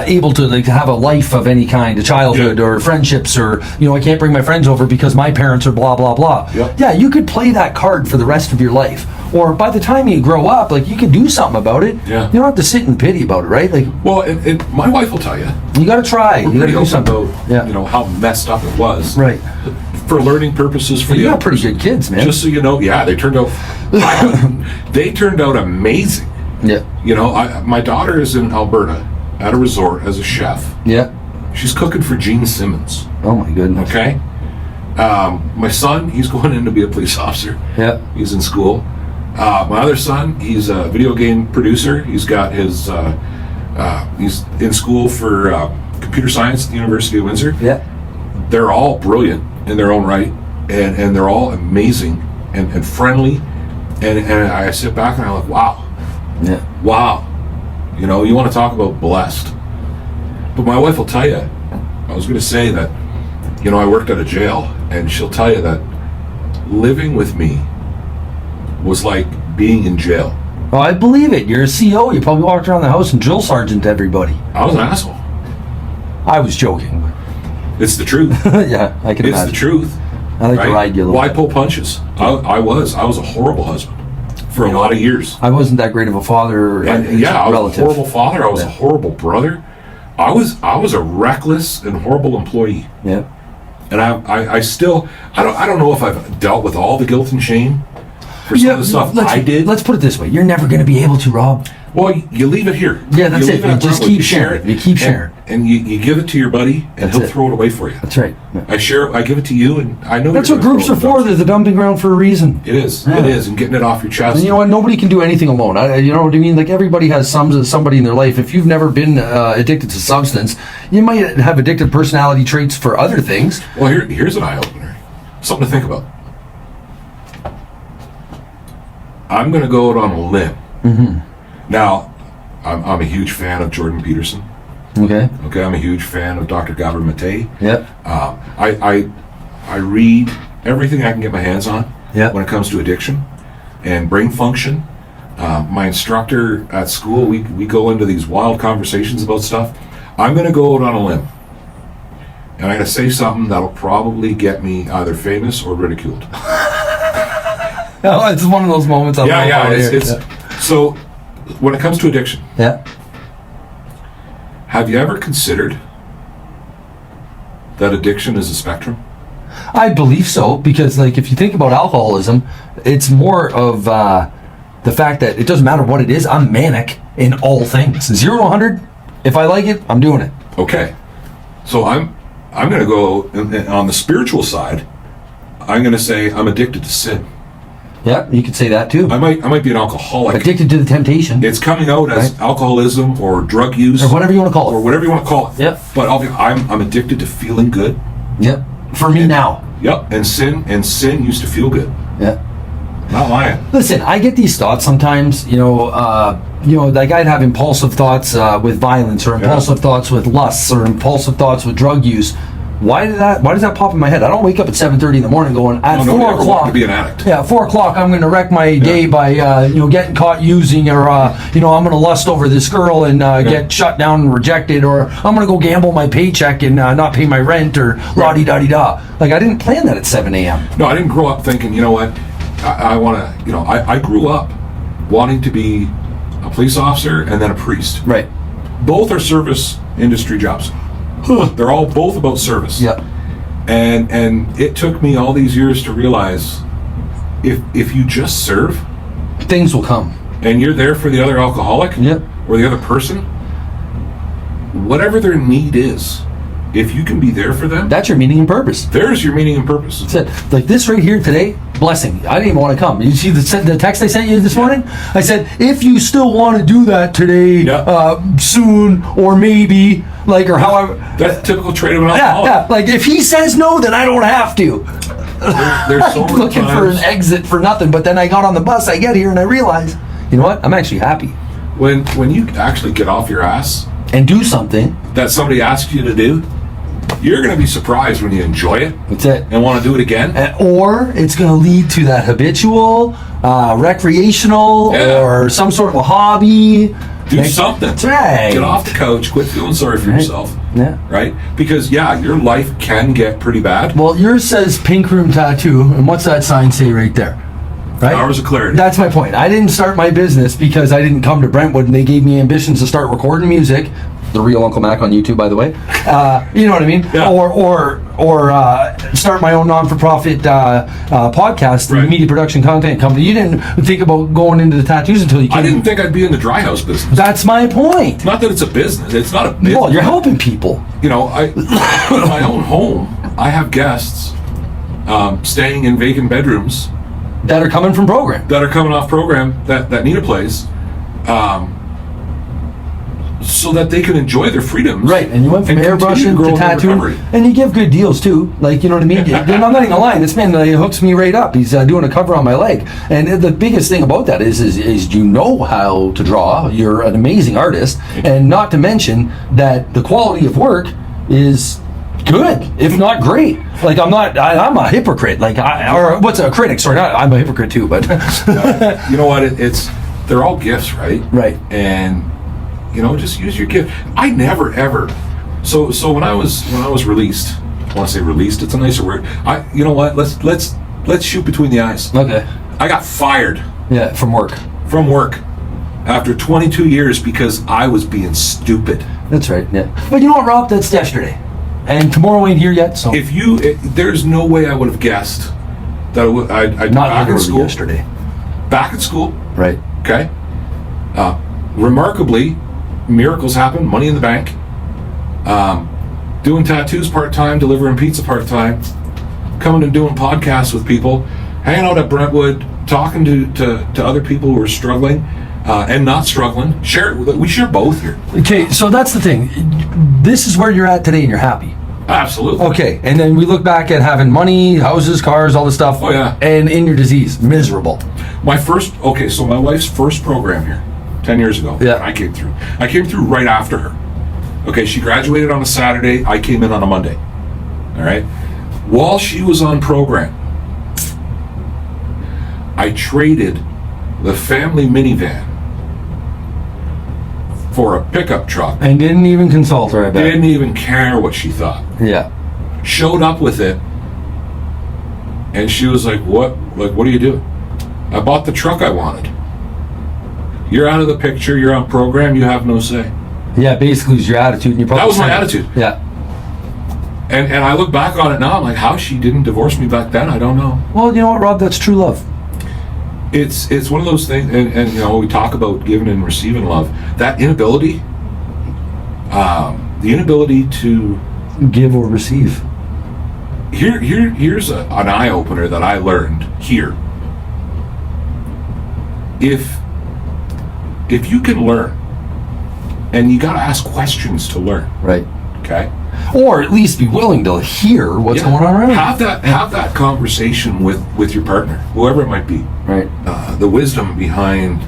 able to have a life of any kind, a childhood or friendships, or I can't bring my friends over because my parents are blah blah blah. Yep. Yeah, you could play that card for the rest of your life. Or by the time you grow up, like, you can do something about it. Yeah. You don't have to sit and pity about it, right? Like, well, my wife will tell you. You got to try. You got to do something about how messed up it was. Right. For learning purposes. For you got pretty good kids, man. Just so you know, they turned out. They turned out amazing. Yeah. My daughter is in Alberta at a resort as a chef. Yeah. She's cooking for Gene Simmons. Oh my goodness. Okay. My son, he's going in to be a police officer. Yeah. He's in school. My other son, he's a video game producer. He's got his, he's in school for computer science at the University of Windsor. Yeah. They're all brilliant in their own right, and they're all amazing and friendly. And I sit back and I'm like, wow. Yeah. Wow. You want to talk about blessed. But my wife will tell you, I was going to say that, I worked at a jail, and she'll tell you that living with me was like being in jail. Oh, I believe it. You're a CO. You probably walked around the house and drill sergeant to everybody. I was an asshole. I was joking. It's the truth. Yeah, I can imagine. It's the truth. I like to ride you a little Why bit. pull punches? I was a horrible husband for a lot of years. I wasn't that great of a father. I was a horrible father. I was a horrible brother. I was a reckless and horrible employee. Yeah. And I still don't know if I've dealt with all the guilt and shame for some of the stuff I did. Let's put it this way: you're never going to be able to, Rob. Well, you leave it here. Yeah, that's you it. You just keep sharing. You keep sharing, and you give it to your buddy, and he'll throw it away for you. That's right. Yeah. I give it to you, and I know that's what groups are for. They're the dumping ground for a reason. It is. Yeah. It is, and getting it off your chest. And you know what? Nobody can do anything alone. You know what I mean? Like, everybody has somebody in their life. If you've never been addicted to substance, you might have addictive personality traits for other things. Well, here's an eye opener. Something to think about. I'm going to go out on a limb. Mm-hmm. Now, I'm a huge fan of Jordan Peterson. Okay. Okay, I'm a huge fan of Dr. Gabor Mate. Yeah. I read everything I can get my hands on when it comes to addiction and brain function. My instructor at school, we go into these wild conversations about stuff. I'm going to go out on a limb, and I'm going to say something that'll probably get me either famous or ridiculed. Oh, it's one of those moments. So when it comes to addiction, have you ever considered that addiction is a spectrum? I believe so, because like if you think about alcoholism, it's more of the fact that it doesn't matter what it is. I'm manic in all things. 0 to 100. If I like it, I'm doing it. Okay, so I'm going to go on the spiritual side. I'm going to say I'm addicted to sin. Yeah, you could say that too. I might be an alcoholic. Addicted to the temptation. It's coming out as alcoholism or drug use or whatever you want to call it. Or whatever you want to call it. Yep. But I'm addicted to feeling good. Yep. For me now. Yep. And sin used to feel good. Yeah. Not lying. Listen, I get these thoughts sometimes. Like I'd have impulsive thoughts with violence, or impulsive thoughts with lusts, or impulsive thoughts with drug use. Why does that pop in my head? I don't wake up at 7:30 in the morning going at 4 o'clock to be an addict. Yeah, 4 o'clock. I'm going to wreck my day by getting caught using, or I'm going to lust over this girl and get shut down and rejected, or I'm going to go gamble my paycheck and not pay my rent, or la di da di da. Like I didn't plan that at 7 a.m. No, I didn't grow up thinking. You know what? I want to. I grew up wanting to be a police officer and then a priest. Right. Both are service industry jobs. They're all both about service. Yep. And it took me all these years to realize if you just serve, things will come. And you're there for the other alcoholic or the other person, whatever their need is, if you can be there for them, that's your meaning and purpose. There's your meaning and purpose. That's it. Like this right here today, blessing. I didn't even want to come. You see the text I sent you this morning? I said, if you still want to do that today, soon, or maybe, like, or however. That's a typical trait of an alcoholic. Yeah. Like if he says no, then I don't have to. There's so many looking times for an exit for nothing, but then I got on the bus, I get here and I realize, you know what? I'm actually happy. When you actually get off your ass and do something that somebody asks you to do, you're going to be surprised when you enjoy it. That's it. And want to do it again. Or it's going to lead to that habitual, recreational, or some sort of a hobby. Do something. That's right. Get off the couch. Quit feeling sorry for yourself. Yeah. Right? Because, your life can get pretty bad. Well, yours says Pink Room Tattoo. And what's that sign say right there? Right? Hours of clarity. That's my point. I didn't start my business because I didn't come to Brentwood and they gave me ambitions to start recording music. The real Uncle Mac on YouTube, by the way. You know what I mean? Yeah. Or start my own non-for-profit podcast, media production content company. You didn't think about going into the tattoos until you came. I didn't think I'd be in the dry house business. That's my point. Not that it's a business. It's not a business. Well, you're helping people. In my own home, I have guests staying in vacant bedrooms that are coming from program. That are coming off program that need a place. So that they can enjoy their freedoms. Right, and you went from airbrushing to tattooing, and you give good deals too. Like, you know what I mean? I'm not even lying. This man hooks me right up. He's doing a cover on my leg, and the biggest thing about that is you know how to draw. You're an amazing artist, and not to mention that the quality of work is good, if not great. Like I'm a hypocrite. Like or what's a critic? Sorry, I'm a hypocrite too. But you know what? They're all gifts, right? Right, and. Just use your gift. I never ever. So when I was released, I want to say released. It's a nicer word. You know what? Let's shoot between the eyes. Okay. I got fired. Yeah, from work. From work, after 22 years because I was being stupid. That's right. Yeah. But you know what, Rob? That's yesterday, and tomorrow ain't here yet. So there's no way I would have guessed that I'd not back in school yesterday. Back at school. Right. Okay. Remarkably. Miracles happen, money in the bank, doing tattoos part-time, delivering pizza part-time, coming and doing podcasts with people, hanging out at Brentwood, talking to other people who are struggling and not struggling. We share both here. Okay, so that's the thing. This is where you're at today and you're happy. Absolutely. Okay, and then we look back at having money, houses, cars, all this stuff. Oh, yeah. And in your disease, miserable. So my wife's first program here, 10 years ago. Yeah. I came through right after her. Okay, she graduated on a Saturday. I came in on a Monday. All right? While she was on program, I traded the family minivan for a pickup truck. And didn't even consult her, I bet. Didn't even care what she thought. Yeah. Showed up with it, and she was like, what are you doing? I bought the truck I wanted. You're out of the picture, you're on program, you have no say. Yeah, basically it was your attitude. And you probably That was my attitude. Yeah. And I look back on it now, I'm like, how she didn't divorce me back then, I don't know. Well, you know what, Rob? That's true love. It's one of those things, and you know, we talk about giving and receiving love. That inability, the inability to give or receive. Here's an eye opener that I learned here. If you can learn, and you got to ask questions to learn, right? Okay, or at least be willing to hear what's going on around. Have that conversation with your partner, whoever it might be. Right. The wisdom behind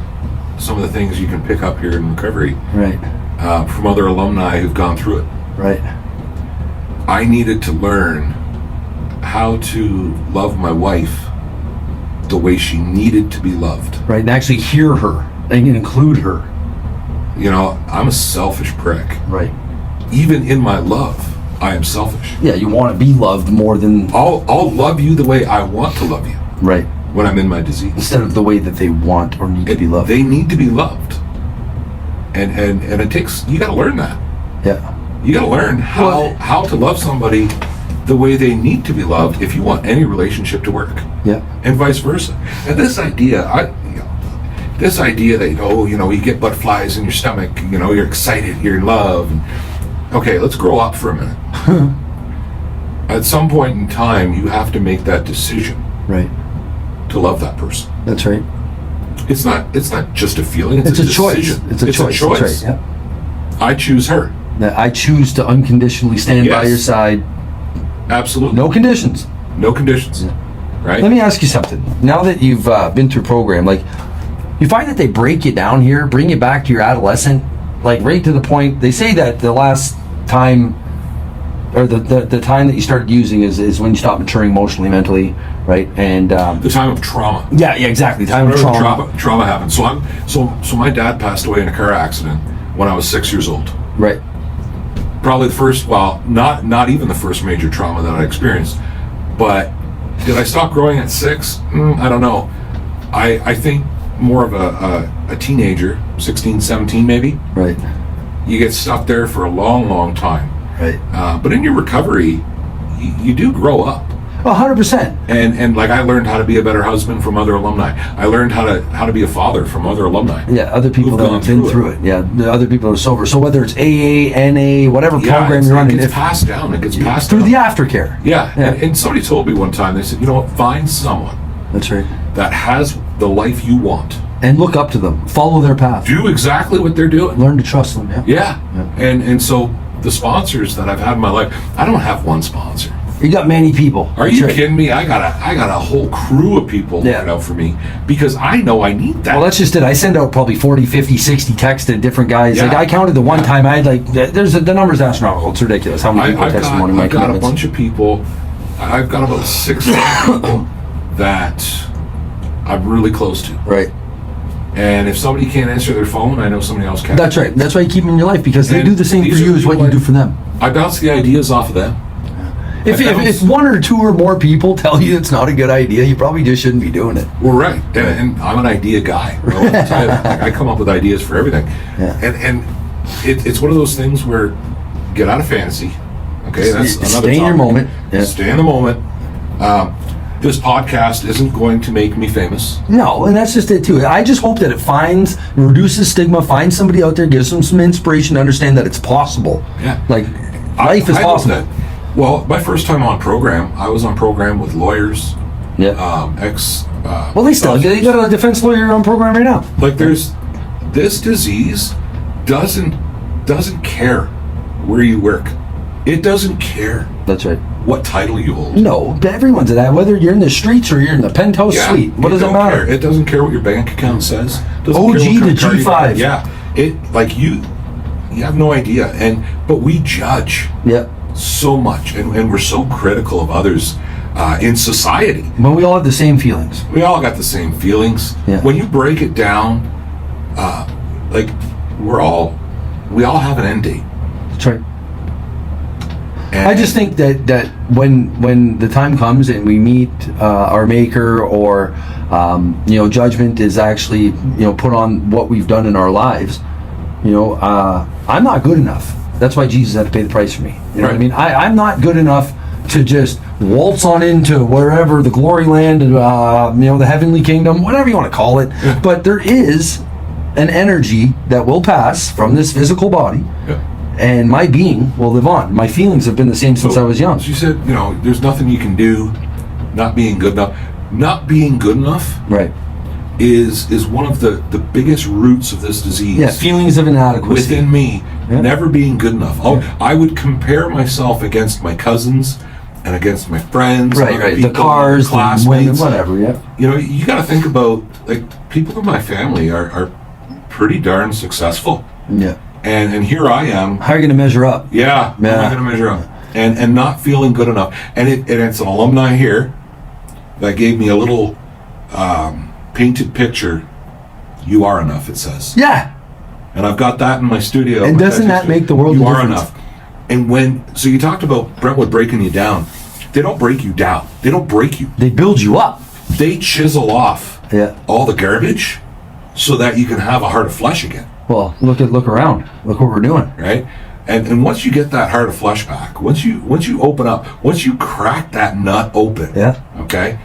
some of the things you can pick up here in recovery. Right. From other alumni who've gone through it. Right. I needed to learn how to love my wife the way she needed to be loved. Right, and actually hear her and include her. You know, I'm a selfish prick. Right. Even in my love, I am selfish. Yeah, you want to be loved more than... I'll love you the way I want to love you. Right. When I'm in my disease. Instead of the way that they want or need to be loved. They need to be loved. And it takes... You got to learn that. Yeah. You got to learn how to love somebody the way they need to be loved if you want any relationship to work. Yeah. And vice versa. And this idea, this idea that, you get butterflies in your stomach, you're excited, you're in love. Okay, let's grow up for a minute. At some point in time, you have to make that decision. Right. To love that person. That's right. It's not just a feeling, it's a choice. It's a choice. That's right. Yeah. I choose her. I choose to unconditionally stand by your side. Absolutely. No conditions. No conditions. Yeah. Right? Let me ask you something. Now that you've been through program, you find that they break you down here, bring you back to your adolescent, right to the point, they say that the last time, or the time that you started using is when you stop maturing emotionally, mentally, right? And the time of trauma. Yeah, exactly. The time of trauma. Trauma happened. So my dad passed away in a car accident when I was 6 years old. Right. Probably the first, not even the first major trauma that I experienced. But did I stop growing at 6? I don't know. I think more of a teenager, 16, 17 maybe. Right. You get stuck there for a long, long time. Right. But in your recovery, you do grow up. 100%. And I learned how to be a better husband from other alumni. I learned how to be a father from other alumni. Yeah, other people that have been through it. Yeah, the other people are sober. So whether it's AA, NA, whatever program you're running, it gets passed down. It gets passed through down. the aftercare. Yeah. And somebody told me one time, they said, find someone. That's right. That has the life you want. And look up to them. Follow their path. Do exactly what they're doing. Learn to trust them. Yeah. And so the sponsors that I've had in my life, I don't have one sponsor. You got many people. Are you kidding me? I got a whole crew of people looking out for me because I know I need that. Well, that's just it. I send out probably 40, 50, 60 texts to different guys. Yeah. I counted the one time I had the number's astronomical. It's ridiculous how many people I've text one of my I've got commitments. a bunch of people. I've got about 6 people that I'm really close to. Right. And if somebody can't answer their phone, I know somebody else can. That's right. That's why you keep them in your life because they do the same for you as what you do for them. I bounce the ideas off of them. If one or two or more people tell you it's not a good idea, you probably just shouldn't be doing it. Well, right. And I'm an idea guy. I come up with ideas for everything. Yeah. And it's one of those things where get out of fantasy. Okay, that's another Stay in your moment. Yeah. Stay in the moment. This podcast isn't going to make me famous. No, and that's just it too. I just hope that it reduces stigma, finds somebody out there, gives them some inspiration to understand that it's possible. Yeah. Life is possible. Well, my first time on program, I was on program with lawyers. Yeah. Well, they got a defense lawyer on program right now. There's this disease doesn't care where you work. It doesn't care. That's right. What title you hold. No, everyone's that. Whether you're in the streets or you're in the penthouse suite, what does it matter? It doesn't care what your bank account says. OG to G5. Yeah. you have no idea. But we judge so much, and we're so critical of others in society. But we all have the same feelings. We all got the same feelings. Yeah. When you break it down, like we all have an end date. That's right. And I just think that when the time comes and we meet our maker, or judgment is actually put on what we've done in our lives, I'm not good enough. That's why Jesus had to pay the price for me. You know what I mean? I'm not good enough to just waltz on into wherever, the glory land, the heavenly kingdom, whatever you want to call it. Yeah. But there is an energy that will pass from this physical body. Yeah. And my being will live on. My feelings have been the same since I was young. You said, there's nothing you can do, not being good enough. Not being good enough, right, is one of the biggest roots of this disease. Yeah, feelings of inadequacy within me. Yeah. Never being good enough. I would compare myself against my cousins and against my friends. Right. People, the cars, classmates, the women, whatever. Yeah. You got to think about, like, people in my family are pretty darn successful. Yeah. And here I am. How are you going to measure up? Yeah. How am I going to measure up? And not feeling good enough. And it's an alumni here that gave me a little painted picture. You are enough, it says. Yeah. And I've got that in my studio. And doesn't that make the world You a are difference? enough. And so you talked about Brentwood breaking you down. They don't break you down. They don't break you. They build you up. They chisel off all the garbage so that you can have a heart of flesh again. Well, look around. Look what we're doing. Right? And once you get that heart of flesh back, once you open up, once you crack that nut open, okay,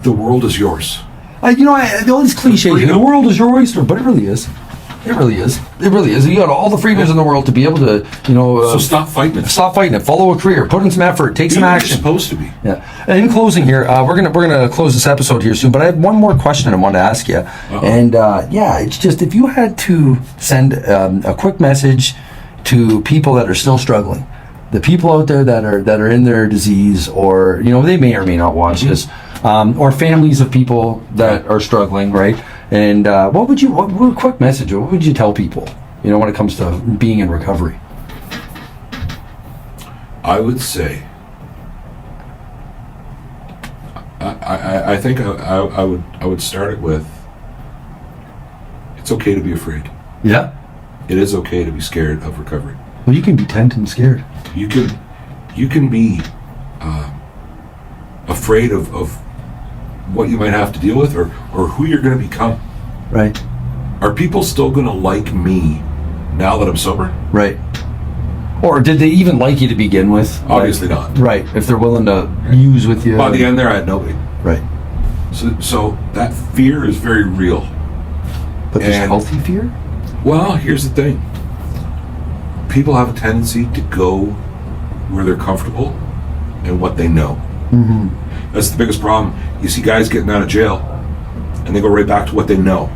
the world is yours. All these cliches. The world is your oyster, but it really is. It really is. It really is. You got all the freedoms in the world to be able to, so stop fighting it. Stop fighting it. Follow a career. Put in some effort. Take some action. You're supposed to be. Yeah. And in closing here, we're gonna close this episode here soon. But I have one more question I want to ask you. And it's just, if you had to send a quick message to people that are still struggling, the people out there that are in their disease, or they may or may not watch this, or families of people that are struggling, right? And what quick message, what would you tell people, when it comes to being in recovery? I would say, I think I would start it with, it's okay to be afraid. Yeah. It is okay to be scared of recovery. Well, you can be tense and scared. You can be afraid of what you might have to deal with, or who you're going to become. Right. Are people still going to like me now that I'm sober? Right. Or did they even like you to begin with? Obviously not. Right. If they're willing to use with you. By the end there, I had nobody. Right. So that fear is very real. But there's healthy fear? Well, here's the thing. People have a tendency to go where they're comfortable and what they know. Mm-hmm. That's the biggest problem. You see guys getting out of jail, and they go right back to what they know.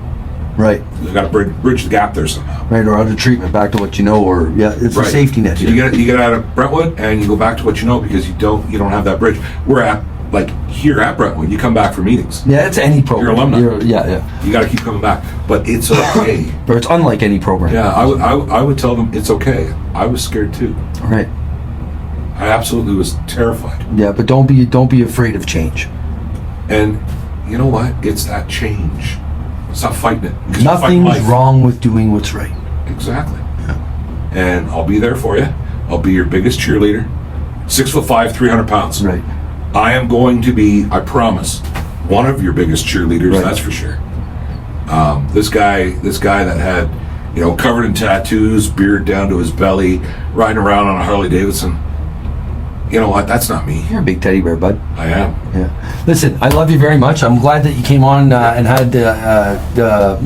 Right. They got to bridge the gap there somehow. Right, or out of treatment, back to what you know, or it's a safety net. You get out of Brentwood, and you go back to what you know, because you don't have that bridge. We're at, like, here at Brentwood, you come back for meetings. Yeah, it's any program. You're alumni. Yeah. You got to keep coming back, but it's okay. Or it's unlike any program. Yeah, I would tell them it's okay. I was scared too. Right. I absolutely was terrified. Yeah, but don't be afraid of change. And you know what? It's that change. Stop fighting it. Nothing's wrong with doing what's right. Exactly. Yeah. And I'll be there for you. I'll be your biggest cheerleader. 6'5", 300 pounds. Right. I am going to be, I promise, one of your biggest cheerleaders. Right. That's for sure. This guy that had, covered in tattoos, beard down to his belly, riding around on a Harley Davidson. You know what? That's not me. You're a big teddy bear, bud. I am. Yeah. Listen, I love you very much. I'm glad that you came on and had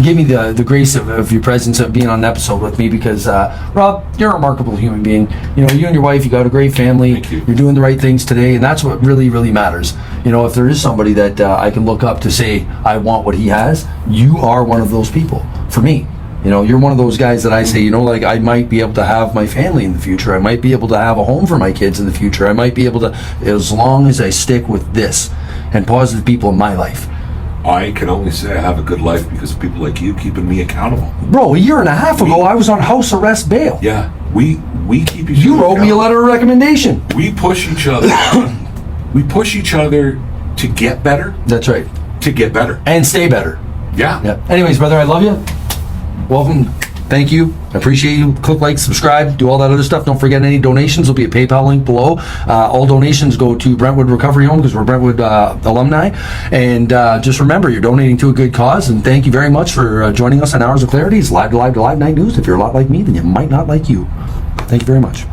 gave me the grace of your presence of being on an episode with me, because Rob, you're a remarkable human being. You and your wife, you got a great family. Thank you. You're doing the right things today, and that's what really, really matters. If there is somebody that I can look up to say I want what he has, you are one of those people for me. You're one of those guys that I say, I might be able to have my family in the future. I might be able to have a home for my kids in the future. I might be able to, as long as I stick with this and positive people in my life. I can only say I have a good life because of people like you keeping me accountable. Bro, a year and a half ago, I was on house arrest bail. Yeah, we keep each other. You wrote me a letter of recommendation. We push each other. We push each other to get better. That's right. To get better. And stay better. Yeah. Anyways, brother, I love you. Welcome. Thank you. I appreciate you. Click like, subscribe, do all that other stuff. Don't forget any donations. There'll be a PayPal link below. All donations go to Brentwood Recovery Home because we're Brentwood alumni. And just remember, you're donating to a good cause. And thank you very much for joining us on Hours of Clarity. It's live to live to live night news. If you're a lot like me, then you might not like you. Thank you very much.